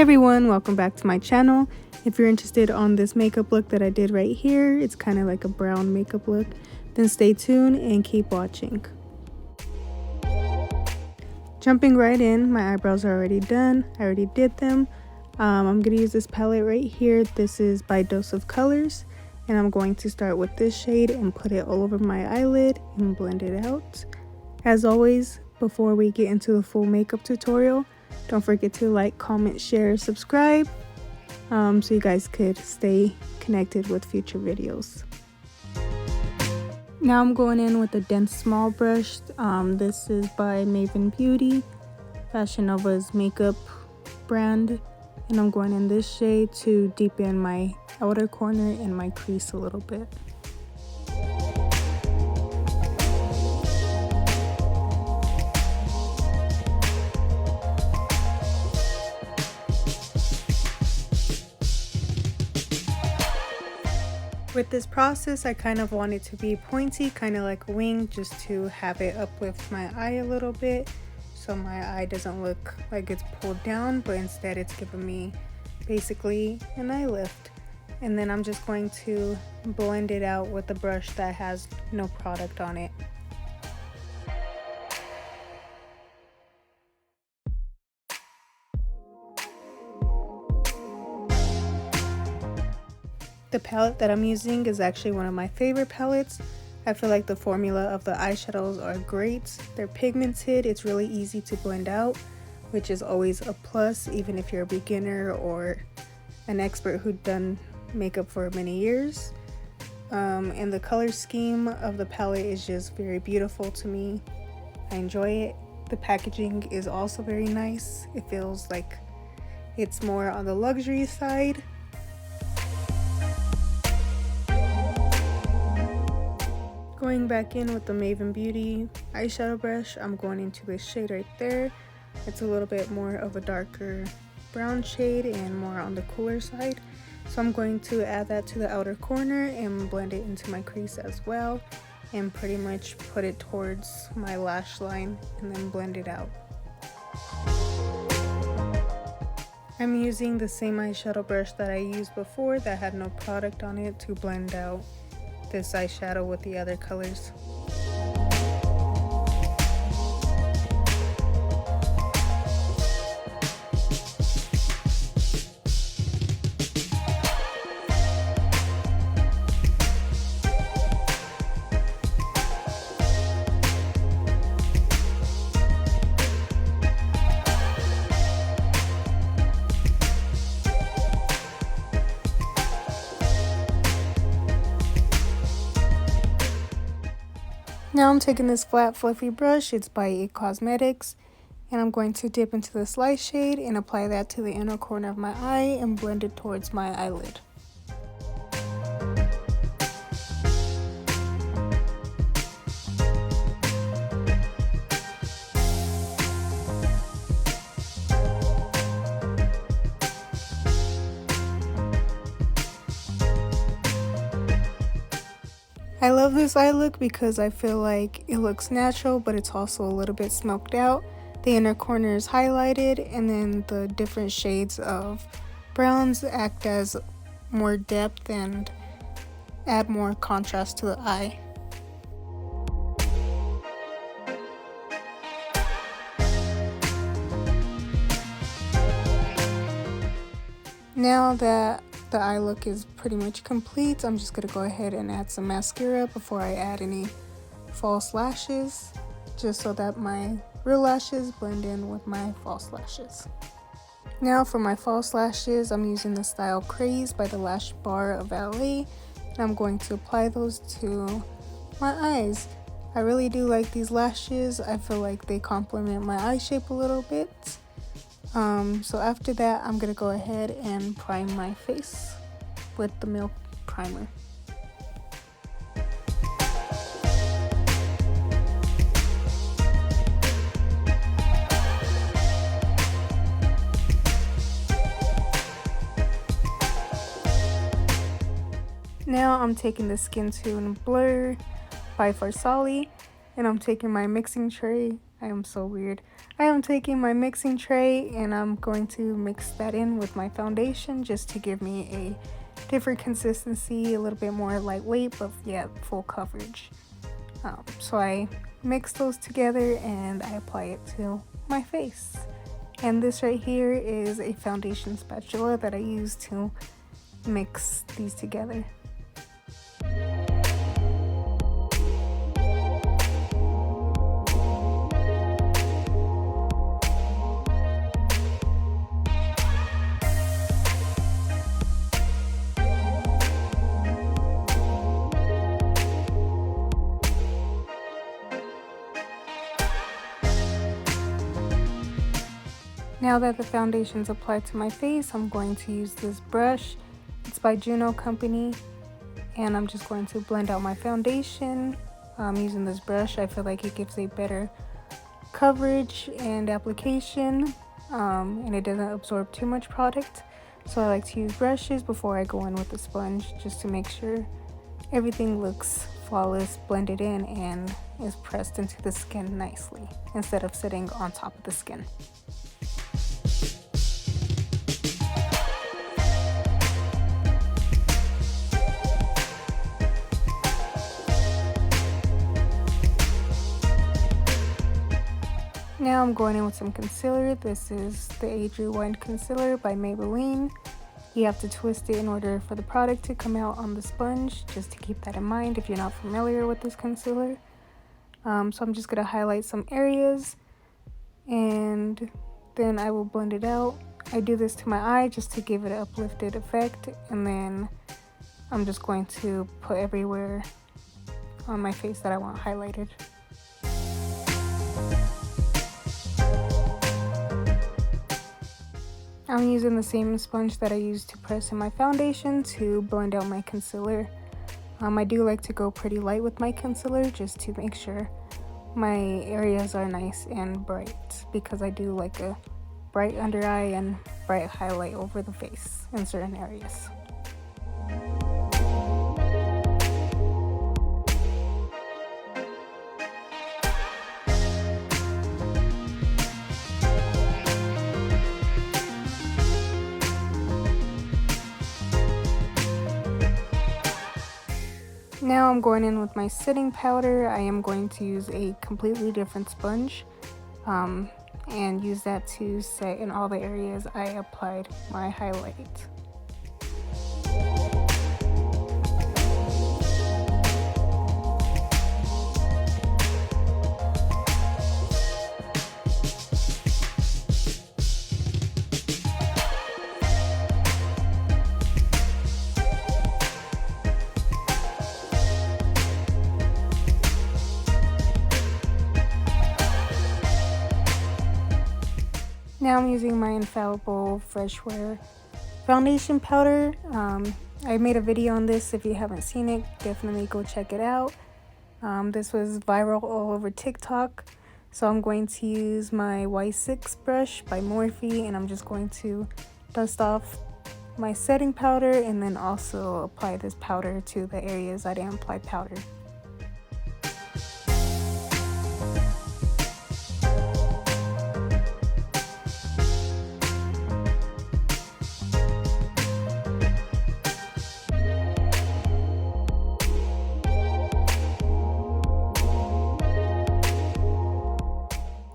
everyone, welcome back to my channel. If you're interested on this makeup look that I did right here, it's kind of like a brown makeup look, then stay tuned and keep watching. Jumping right in, my eyebrows are already done. I already did them. I'm going to use this palette right here. This is by Dose of Colors, and I'm going to start with this shade and put it all over my eyelid and blend it out. As always, before we get into the full makeup tutorial, don't forget to like, comment, share, subscribe, so you guys could stay connected with future videos. Now I'm going in with a dense small brush. This is by Maybelline Beauty, Fashion Nova's makeup brand, and I'm going in this shade to deepen my outer corner and my crease a little bit. With this process, I kind of want it to be pointy, kind of like a wing, just to have it uplift my eye a little bit, so my eye doesn't look like it's pulled down, but instead it's giving me basically an eye lift. And then I'm just going to blend it out with a brush that has no product on it. The palette that I'm using is actually one of my favorite palettes. I feel like the formula of the eyeshadows are great. They're pigmented, it's really easy to blend out, which is always a plus, even if you're a beginner or an expert who's done makeup for many years. And the color scheme of the palette is just very beautiful to me. I enjoy it. The packaging is also very nice. It feels like it's more on the luxury side. Going back in with the Maybelline Beauty eyeshadow brush, I'm going into this shade right there. It's a little bit more of a darker brown shade and more on the cooler side. So I'm going to add that to the outer corner and blend it into my crease as well, and pretty much put it towards my lash line and then blend it out. I'm using the same eyeshadow brush that I used before that had no product on it to blend out this eyeshadow with the other colors. Now I'm taking this flat fluffy brush, it's by IT Cosmetics, and I'm going to dip into this light shade and apply that to the inner corner of my eye and blend it towards my eyelid. I love this eye look because I feel like it looks natural, but it's also a little bit smoked out. The inner corner is highlighted, and then the different shades of browns act as more depth and add more contrast to the eye. Now that the eye look is pretty much complete, I'm just going to go ahead and add some mascara before I add any false lashes, just so that my real lashes blend in with my false lashes. Now for my false lashes, I'm using the style Craze by the Lash Bar of LA, and I'm going to apply those to my eyes. I really do like these lashes. I feel like they complement my eye shape a little bit. So after that, I'm gonna go ahead and prime my face with the Milk Primer. Now I'm taking the Skin Tune Blur by Farsali, and I'm taking my mixing tray. I am so weird. I am taking my mixing tray and I'm going to mix that in with my foundation just to give me a different consistency, a little bit more lightweight, but yeah, full coverage. So I mix those together and I apply it to my face. And this right here is a foundation spatula that I use to mix these together. Now that the foundation's applied to my face, I'm going to use this brush. It's by Juno Company, and I'm just going to blend out my foundation using this brush. I feel like it gives a better coverage and application, and it doesn't absorb too much product. So I like to use brushes before I go in with a sponge, just to make sure everything looks flawless, blended in, and is pressed into the skin nicely instead of sitting on top of the skin. Now I'm going in with some concealer. This is the Age Rewind Concealer by Maybelline. You have to twist it in order for the product to come out on the sponge, just to keep that in mind if you're not familiar with this concealer. So I'm just going to highlight some areas and then I will blend it out. I do this to my eye just to give it an uplifted effect, and then I'm just going to put everywhere on my face that I want highlighted. I'm using the same sponge that I used to press in my foundation to blend out my concealer. I do like to go pretty light with my concealer just to make sure my areas are nice and bright, because I do like a bright under eye and bright highlight over the face in certain areas. Now I'm going in with my setting powder. I am going to use a completely different sponge and use that to set in all the areas I applied my highlight. Now I'm using my infallible Fresh Wear foundation powder. I made a video on this. If you haven't seen it, definitely go check it out. This was viral all over TikTok. So I'm going to use my Y6 brush by Morphe, and I'm just going to dust off my setting powder and then also apply this powder to the areas I didn't apply powder.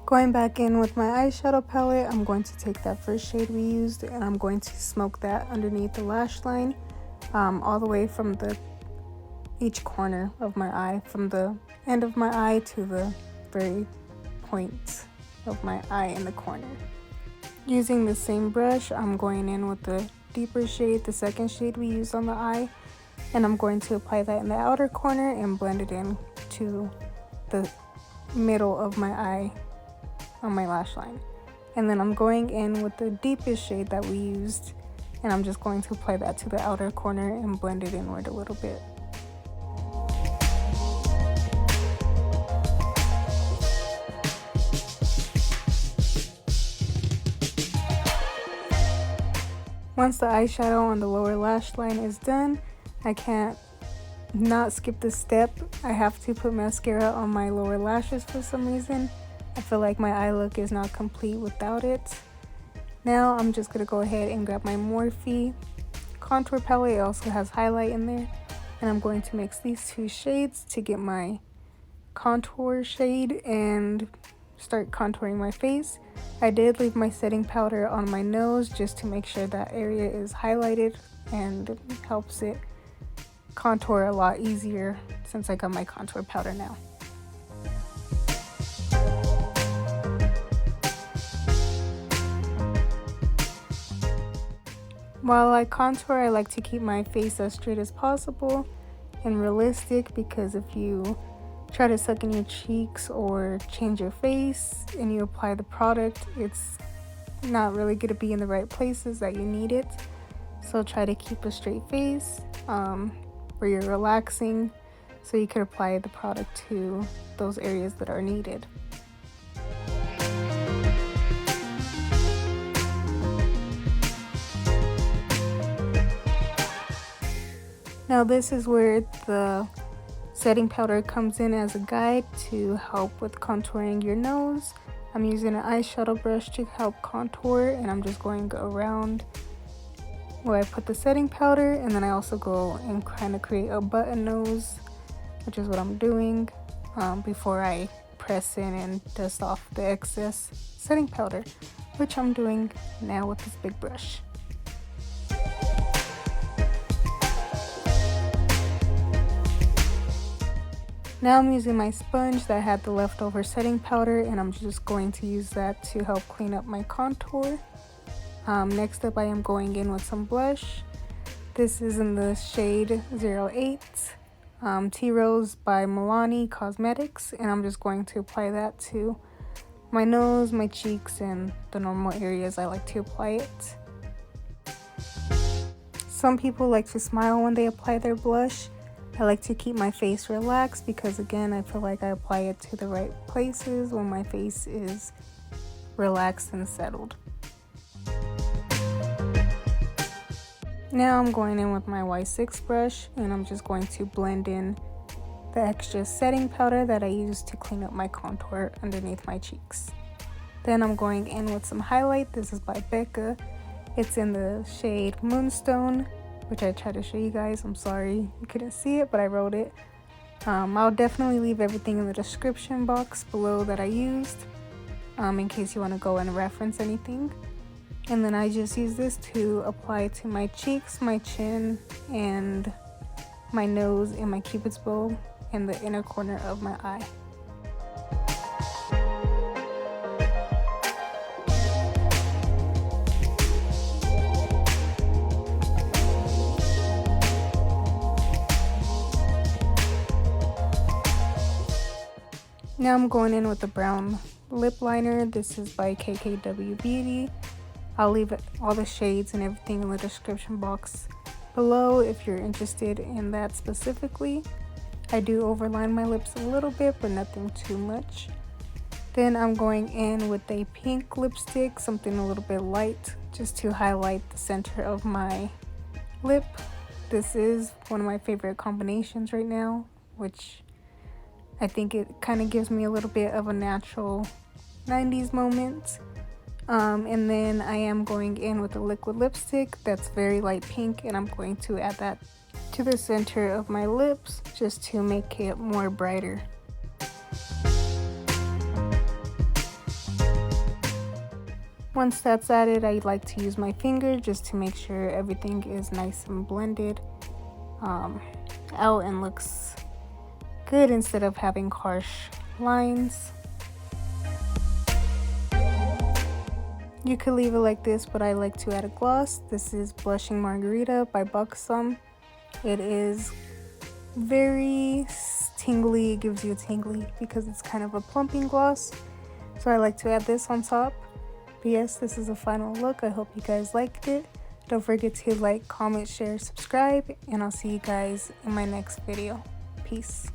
Going back in with my eyeshadow palette, I'm going to take that first shade we used and I'm going to smoke that underneath the lash line, all the way from each corner of my eye, from the end of my eye to the very point of my eye in the corner. Using the same brush, I'm going in with the deeper shade, the second shade we used on the eye, and I'm going to apply that in the outer corner and blend it in to the middle of my eye on my lash line. And then I'm going in with the deepest shade that we used, and I'm just going to apply that to the outer corner and blend it inward a little bit. Once the eyeshadow on the lower lash line is done, I can't not skip this step. I have to put mascara on my lower lashes for some reason. I feel like my eye look is not complete without it. Now I'm just going to go ahead and grab my Morphe contour palette. It also has highlight in there. And I'm going to mix these two shades to get my contour shade and start contouring my face. I did leave my setting powder on my nose just to make sure that area is highlighted, and it helps it contour a lot easier since I got my contour powder now. While I contour, I like to keep my face as straight as possible and realistic, because if you try to suck in your cheeks or change your face and you apply the product, it's not really going to be in the right places that you need it. So try to keep a straight face where you're relaxing, so you can apply the product to those areas that are needed. Now this is where the setting powder comes in as a guide to help with contouring your nose. I'm using an eyeshadow brush to help contour, and I'm just going around where I put the setting powder, and then I also go and kind of create a button nose, which is what I'm doing before I press in and dust off the excess setting powder, which I'm doing now with this big brush. Now I'm using my sponge that had the leftover setting powder, and I'm just going to use that to help clean up my contour. Next up, I am going in with some blush. This is in the shade 08, Tea Rose by Milani Cosmetics, and I'm just going to apply that to my nose, my cheeks, and the normal areas I like to apply it. Some people like to smile when they apply their blush. I like to keep my face relaxed because, again, I feel like I apply it to the right places when my face is relaxed and settled. Now I'm going in with my Y6 brush, and I'm just going to blend in the extra setting powder that I used to clean up my contour underneath my cheeks. Then I'm going in with some highlight. This is by Becca. It's in the shade Moonstone, which I tried to show you guys. I'm sorry you couldn't see it, but I wrote it. I'll definitely leave everything in the description box below that I used, in case you want to go and reference anything. And then I just use this to apply to my cheeks, my chin, and my nose, and my cupid's bow in the inner corner of my eye. Now I'm going in with the brown lip liner. This is by KKW Beauty. I'll leave all the shades and everything in the description box below if you're interested in that specifically. I do overline my lips a little bit, but nothing too much. Then I'm going in with a pink lipstick, something a little bit light, just to highlight the center of my lip. This is one of my favorite combinations right now, which I think it kind of gives me a little bit of a natural 90s moment. And then I am going in with a liquid lipstick that's very light pink, and I'm going to add that to the center of my lips just to make it more brighter. Once that's added, I like to use my finger just to make sure everything is nice and blended out and looks good instead of having harsh lines. You could leave it like this, but I like to add a gloss. This is Blushing Margarita by Buxom. It is very tingly. It gives you a tingly because it's kind of a plumping gloss. So I like to add this on top. But yes, this is a final look. I hope you guys liked it. Don't forget to like, comment, share, subscribe, and I'll see you guys in my next video. Peace.